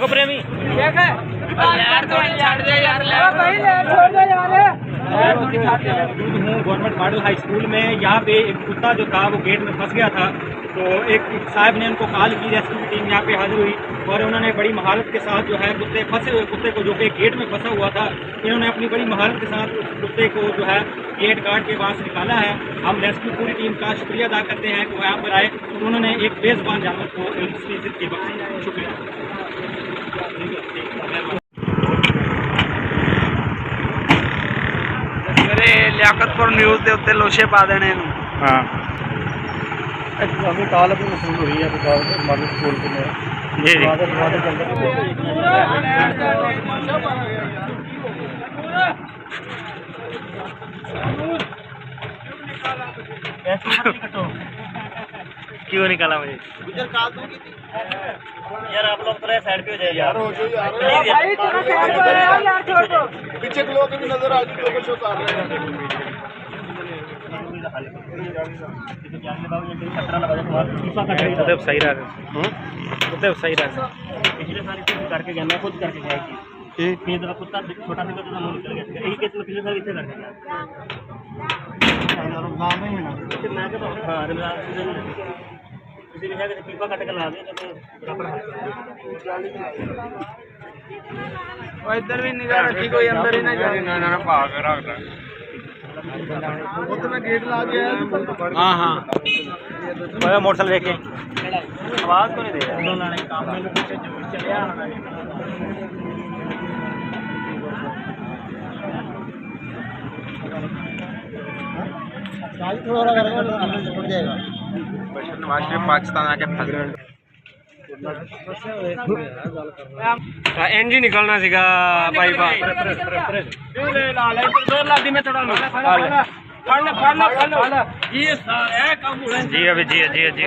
प्रेमी government model high school में यहाँ पे एक कुत्ता जो था वो गेट में फंस गया था। तो एक साहब ने उनको कॉल की, रेस्क्यू की टीम यहाँ पे हाजिर हुई और उन्होंने बड़ी महारत के साथ जो है फंसे हुए कुत्ते को, जो कि गेट में फंसा हुआ था, इन्होंने अपनी बड़ी महारत के साथ उस कुत्ते को जो है गेट काट के वहाँ से निकाला है। हम रेस्क्यू पूरी टीम का शुक्रिया अदा करते हैं कि वो यहाँ पर आए, तो उन्होंने एक बेज़ुबान जानवर को इसकी ज़िंदगी बख्शी। शुक्रिया। लियाकतपुर न्यूज़ के उत्ते लोशे पा देने। हाँ अभी कॉल अभी मसूल हो रही है मॉडल स्कूल के में जी क्यों निकाला मुझे यार? आप लोग थोड़ा साइड पे हो जाए यार, पीछे के लोग भी नजर आ जाए, लोग शो कर रहे हैं। सही रहा सही रहा पिछले साल करके गया, मैं खुद करके गया कुत्ता छोटा सा मुंह निकल गया। यही केस में पिछले साल इसे करके गया। हाँ रमजान किसी भी जगह पीपा कट कर ला दिया इधर भी निगाह रखी, कोई अंदर ही ना जाए। भाग रखना वो तो मैं गेट ला गया। हाँ हाँ मोटरसाइकिल देख के आवाज़ तो नहीं दे रहा। पाकिस्तान आके फंस गए। इंज ही निकलना सीगा भाई बात। जी अभी जी जी जी